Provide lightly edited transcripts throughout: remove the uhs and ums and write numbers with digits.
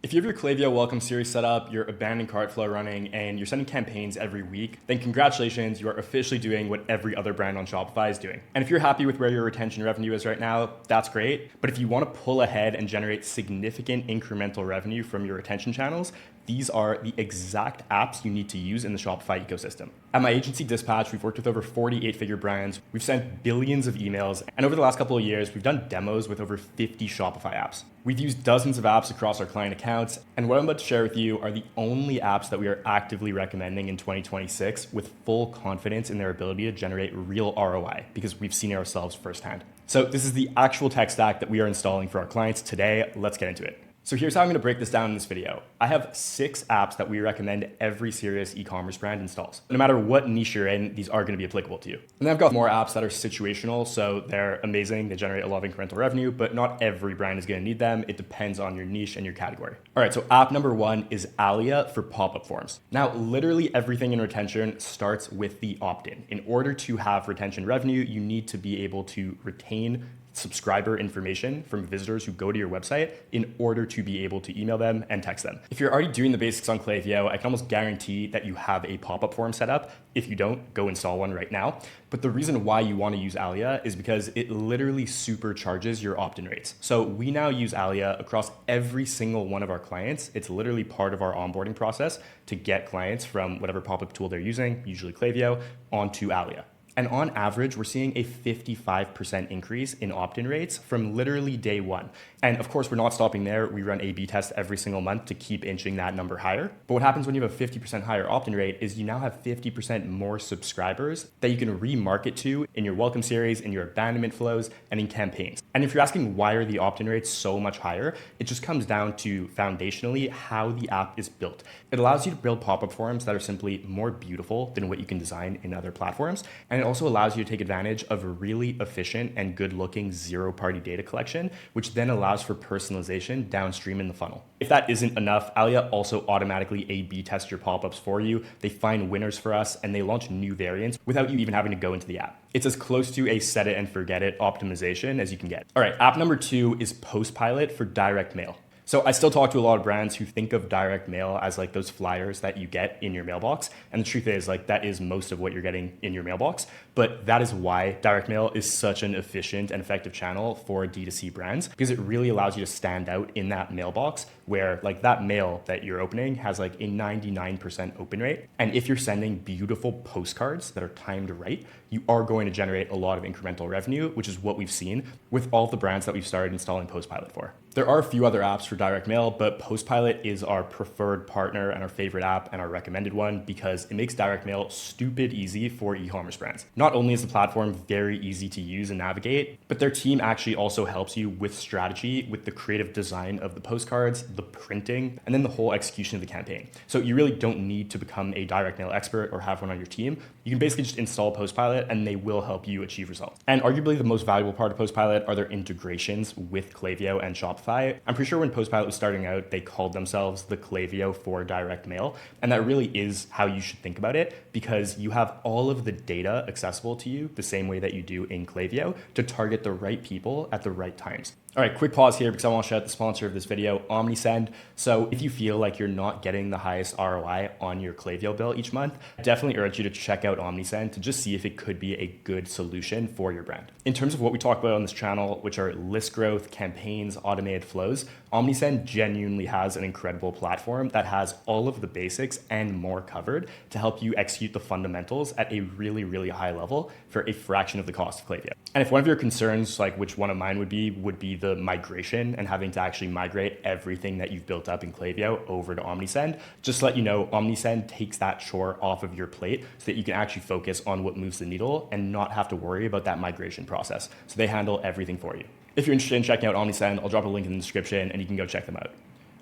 If you have your Klaviyo welcome series set up, your abandoned cart flow running, and you're sending campaigns every week, then congratulations, you are officially doing what every other brand on Shopify is doing. And if you're happy with where your retention revenue is right now, that's great. But if you want to pull ahead and generate significant incremental revenue from your retention channels, these are the exact apps you need to use in the Shopify ecosystem. At my agency Dispatch, we've worked with over 40 eight-figure brands. We've sent billions of emails. And over the last couple of years, we've done demos with over 50 Shopify apps. We've used dozens of apps across our client accounts. And what I'm about to share with you are the only apps that we are actively recommending in 2026 with full confidence in their ability to generate real ROI because we've seen it ourselves firsthand. So this is the actual tech stack that we are installing for our clients today. Let's get into it. So here's how I'm going to break this down in this video. I have 6 apps that we recommend every serious e-commerce brand installs. No matter what niche you're in, these are going to be applicable to you. And then I've got more apps that are situational, so they're amazing. They generate a lot of incremental revenue, but not every brand is going to need them. It depends on your niche and your category. All right, so app number 1 is Alia for Popup forms. Now, literally everything in retention starts with the opt-in. In order to have retention revenue, you need to be able to retain subscriber information from visitors who go to your website in order to be able to email them and text them. If you're already doing the basics on Klaviyo, I can almost guarantee that you have a pop-up form set up. If you don't, go install one right now. But the reason why you want to use Alia is because it literally supercharges your opt-in rates. So we now use Alia across every single one of our clients. It's literally part of our onboarding process to get clients from whatever pop-up tool they're using, usually Klaviyo, onto Alia. And on average, we're seeing a 55% increase in opt-in rates from literally day one. And of course, we're not stopping there. We run A/B tests every single month to keep inching that number higher. But what happens when you have a 50% higher opt-in rate is you now have 50% more subscribers that you can remarket to in your welcome series, in your abandonment flows, and in campaigns. And if you're asking why are the opt-in rates so much higher, it just comes down to foundationally how the app is built. It allows you to build pop-up forms that are simply more beautiful than what you can design in other platforms. And it also allows you to take advantage of a really efficient and good-looking zero-party data collection, which then allows for personalization downstream in the funnel. If that isn't enough, Alia also automatically A/B tests your pop-ups for you. They find winners for us, and they launch new variants without you even having to go into the app. It's as close to a set it and forget it optimization as you can get. All right, app number 2 is PostPilot for direct mail. So I still talk to a lot of brands who think of direct mail as like those flyers that you get in your mailbox. And the truth is like that is most of what you're getting in your mailbox. But that is why direct mail is such an efficient and effective channel for D2C brands, because it really allows you to stand out in that mailbox where like that mail that you're opening has like a 99% open rate. And if you're sending beautiful postcards that are timed right, you are going to generate a lot of incremental revenue, which is what we've seen with all the brands that we've started installing PostPilot for. There are a few other apps for direct mail, but PostPilot is our preferred partner and our favorite app and our recommended one because it makes direct mail stupid easy for e-commerce brands. Not only is the platform very easy to use and navigate, but their team actually also helps you with strategy, with the creative design of the postcards, the printing, and then the whole execution of the campaign. So you really don't need to become a direct mail expert or have one on your team. You can basically just install PostPilot and they will help you achieve results. And arguably the most valuable part of PostPilot are their integrations with Klaviyo and Shopify. I'm pretty sure when PostPilot was starting out, they called themselves the Klaviyo for direct mail. And that really is how you should think about it because you have all of the data accessible to you the same way that you do in Klaviyo to target the right people at the right times. All right, quick pause here because I want to shout out the sponsor of this video, Omnisend. So if you feel like you're not getting the highest ROI on your Klaviyo bill each month, I definitely urge you to check out Omnisend to just see if it could be a good solution for your brand. In terms of what we talk about on this channel, which are list growth, campaigns, automated flows, Omnisend genuinely has an incredible platform that has all of the basics and more covered to help you execute the fundamentals at a really, really high level for a fraction of the cost of Klaviyo. And if one of your concerns, like which one of mine would be the migration and having to actually migrate everything that you've built up in Klaviyo over to Omnisend, just to let you know, Omnisend takes that chore off of your plate so that you can actually focus on what moves the needle and not have to worry about that migration process. So they handle everything for you. If you're interested in checking out Omnisend, I'll drop a link in the description and you can go check them out.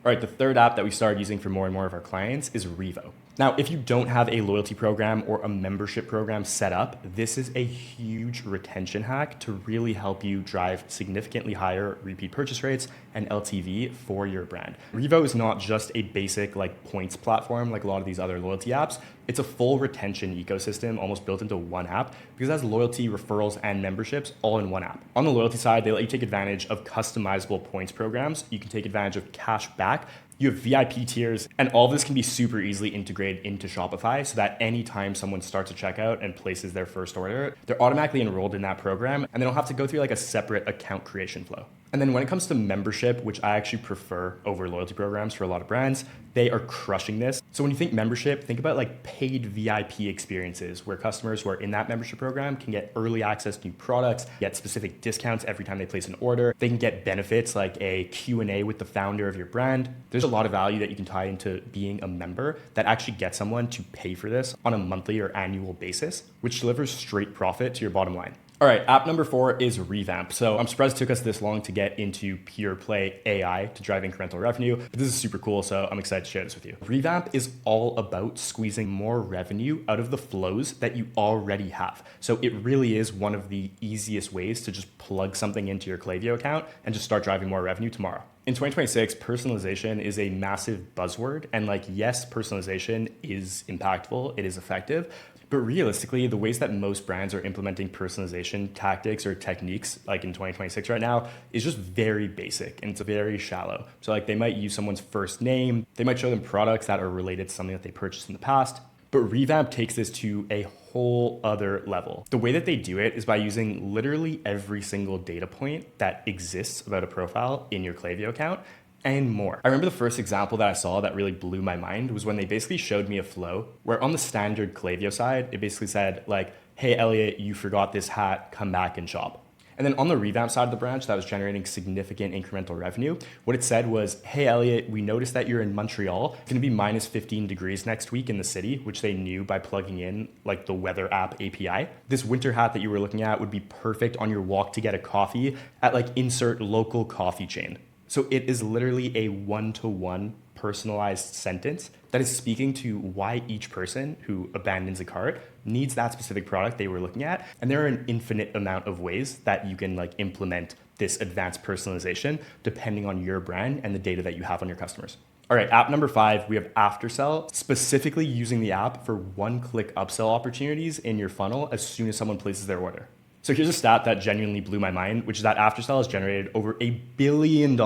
All right, the third app that we started using for more and more of our clients is Revo. Now, if you don't have a loyalty program or a membership program set up, this is a huge retention hack to really help you drive significantly higher repeat purchase rates and LTV for your brand. Revo is not just a basic like points platform like a lot of these other loyalty apps. It's a full retention ecosystem almost built into one app because it has loyalty, referrals, and memberships all in one app. On the loyalty side, they let you take advantage of customizable points programs. You can take advantage of cash back You have VIP tiers, and all of this can be super easily integrated into Shopify so that anytime someone starts a checkout and places their first order, they're automatically enrolled in that program and they don't have to go through like a separate account creation flow. And then when it comes to membership, which I actually prefer over loyalty programs for a lot of brands, they are crushing this. So when you think membership, think about like paid VIP experiences where customers who are in that membership program can get early access to new products, get specific discounts every time they place an order. They can get benefits like a Q&A with the founder of your brand. There's a lot of value that you can tie into being a member that actually gets someone to pay for this on a monthly or annual basis, which delivers straight profit to your bottom line. All right, app number 4 is Revamp. So I'm surprised it took us this long to get into pure play AI to drive incremental revenue, but this is super cool, so I'm excited to share this with you. Revamp is all about squeezing more revenue out of the flows that you already have. So it really is one of the easiest ways to just plug something into your Klaviyo account and just start driving more revenue tomorrow. In 2026, personalization is a massive buzzword. And like, yes, personalization is impactful, it is effective. But realistically, the ways that most brands are implementing personalization tactics or techniques, like in 2026 right now, is just very basic and it's very shallow. So like they might use someone's first name, they might show them products that are related to something that they purchased in the past. But Revamp takes this to a whole other level. The way that they do it is by using literally every single data point that exists about a profile in your Klaviyo account and more. I remember the first example that I saw that really blew my mind was when they basically showed me a flow where on the standard Klaviyo side, it basically said like, hey, Elliot, you forgot this hat, come back and shop. And then on the Revamp side of the branch that was generating significant incremental revenue, what it said was, hey, Elliot, we noticed that you're in Montreal. It's gonna be minus 15 degrees next week in the city, which they knew by plugging in like the weather app API. This winter hat that you were looking at would be perfect on your walk to get a coffee at like insert local coffee chain. So it is literally a one-to-one personalized sentence that is speaking to why each person who abandons a cart needs that specific product they were looking at. And there are an infinite amount of ways that you can like implement this advanced personalization depending on your brand and the data that you have on your customers. All right, app number 5, we have AfterSell, specifically using the app for one-click upsell opportunities in your funnel as soon as someone places their order. So here's a stat that genuinely blew my mind, which is that AfterSell has generated over $1 billion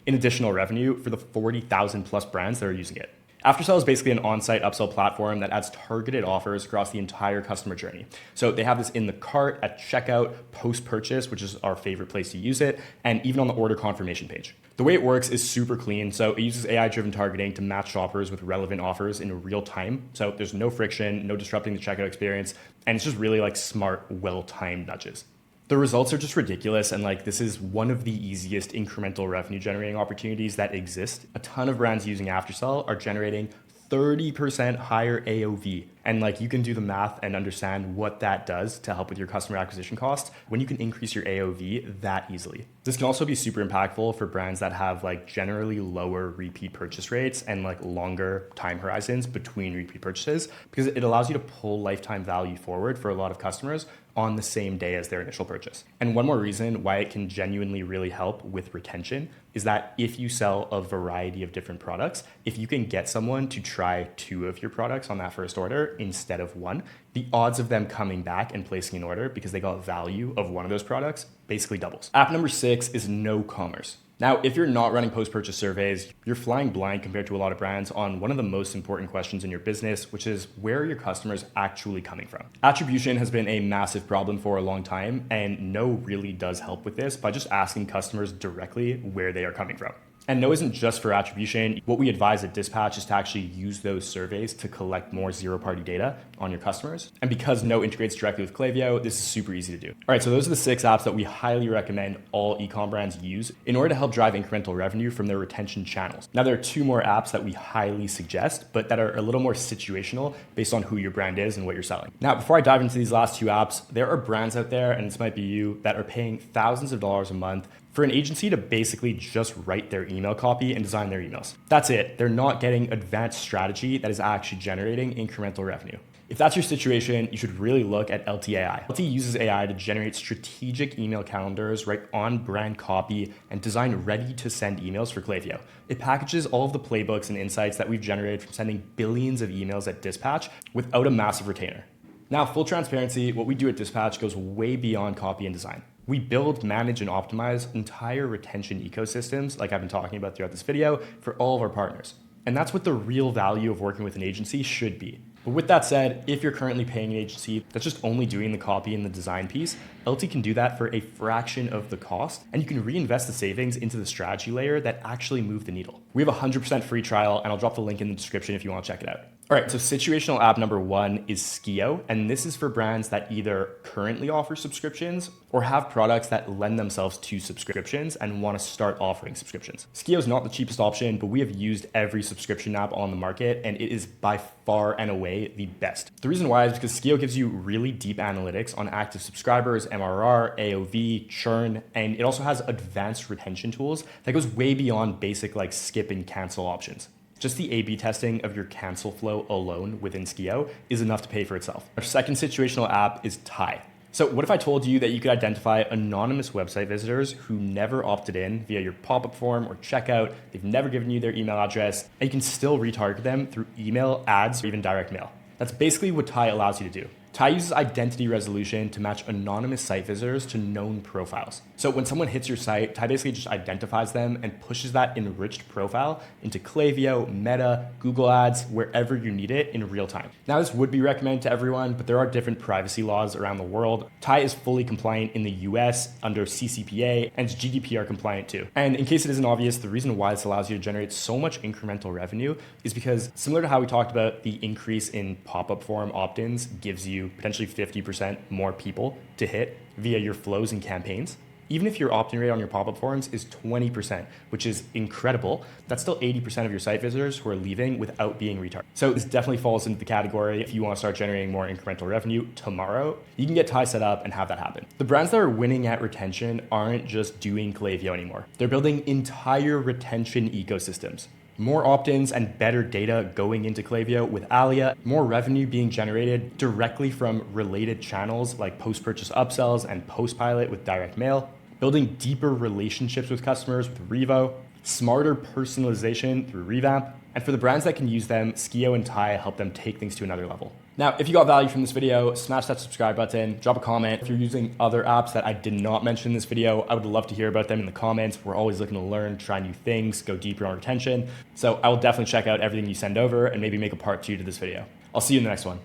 in additional revenue for the 40,000 plus brands that are using it. AfterSell is basically an on-site upsell platform that adds targeted offers across the entire customer journey. So they have this in the cart, at checkout, post-purchase, which is our favorite place to use it, and even on the order confirmation page. The way it works is super clean. So it uses AI-driven targeting to match shoppers with relevant offers in real time. So there's no friction, no disrupting the checkout experience, and it's just really like smart, well-timed nudges. The results are just ridiculous, and like this is one of the easiest incremental revenue generating opportunities that exist. A ton of brands using AfterSell are generating 30% higher AOV. And like you can do the math and understand what that does to help with your customer acquisition costs when you can increase your AOV that easily. This can also be super impactful for brands that have like generally lower repeat purchase rates and like longer time horizons between repeat purchases, because it allows you to pull lifetime value forward for a lot of customers on the same day as their initial purchase. And one more reason why it can genuinely really help with retention is that if you sell a variety of different products, if you can get someone to try 2 of your products on that first order instead of 1, the odds of them coming back and placing an order because they got value of one of those products basically doubles. App number 6 is no commerce. Now, if you're not running post-purchase surveys, you're flying blind compared to a lot of brands on one of the most important questions in your business, which is where are your customers actually coming from? Attribution has been a massive problem for a long time, and No really does help with this by just asking customers directly where they are coming from. And No isn't just for attribution. What we advise at Dispatch is to actually use those surveys to collect more zero-party data on your customers. And because No integrates directly with Klaviyo, this is super easy to do. All right, so those are the 6 apps that we highly recommend all e-com brands use in order to help drive incremental revenue from their retention channels. Now, there are 2 more apps that we highly suggest, but that are a little more situational based on who your brand is and what you're selling. Now, before I dive into these last 2 apps, there are brands out there, and this might be you, that are paying thousands of dollars a month for an agency to basically just write their email copy and design their emails. That's it. They're not getting advanced strategy that is actually generating incremental revenue. If that's your situation, you should really look at Eltie AI. Eltie uses AI to generate strategic email calendars, write on brand copy, and design ready to send emails for Klaviyo. It packages all of the playbooks and insights that we've generated from sending billions of emails at Dispatch without a massive retainer. Now, full transparency, what we do at Dispatch goes way beyond copy and design. We build, manage, and optimize entire retention ecosystems, like I've been talking about throughout this video, for all of our partners. And that's what the real value of working with an agency should be. But with that said, if you're currently paying an agency that's just only doing the copy and the design piece, Eltie can do that for a fraction of the cost, and you can reinvest the savings into the strategy layer that actually move the needle. We have a 100% free trial, and I'll drop the link in the description if you want to check it out. All right, so situational app number 1 is Skio, and this is for brands that either currently offer subscriptions or have products that lend themselves to subscriptions and want to start offering subscriptions. Skio is not the cheapest option, but we have used every subscription app on the market, and it is by far and away the best. The reason why is because Skio gives you really deep analytics on active subscribers, MRR, AOV, churn, and it also has advanced retention tools that goes way beyond basic like skip and cancel options. Just the A/B testing of your cancel flow alone within Skio is enough to pay for itself. Our second situational app is Ty. So what if I told you that you could identify anonymous website visitors who never opted in via your pop-up form or checkout, they've never given you their email address, and you can still retarget them through email, ads, or even direct mail? That's basically what Ty allows you to do. Ty uses identity resolution to match anonymous site visitors to known profiles. So when someone hits your site, Ty basically just identifies them and pushes that enriched profile into Klaviyo, Meta, Google Ads, wherever you need it in real time. Now this would be recommended to everyone, but there are different privacy laws around the world. Ty is fully compliant in the US under CCPA and it's GDPR compliant too. And in case it isn't obvious, the reason why this allows you to generate so much incremental revenue is because similar to how we talked about the increase in pop-up form opt-ins gives you potentially 50% more people to hit via your flows and campaigns. Even if your opt-in rate on your pop-up forms is 20%, which is incredible, that's still 80% of your site visitors who are leaving without being retargeted. So this definitely falls into the category if you want to start generating more incremental revenue tomorrow, you can get Ty set up and have that happen. The brands that are winning at retention aren't just doing Klaviyo anymore. They're building entire retention ecosystems. More opt-ins and better data going into Klaviyo with Alia, more revenue being generated directly from related channels like post-purchase upsells and PostPilot with direct mail, building deeper relationships with customers with Revo, smarter personalization through Revamp, and for the brands that can use them, Skio and Ty help them take things to another level. Now, if you got value from this video, smash that subscribe button, drop a comment. If you're using other apps that I did not mention in this video, I would love to hear about them in the comments. We're always looking to learn, try new things, go deeper on retention. So I will definitely check out everything you send over and maybe make a part 2 to this video. I'll see you in the next one.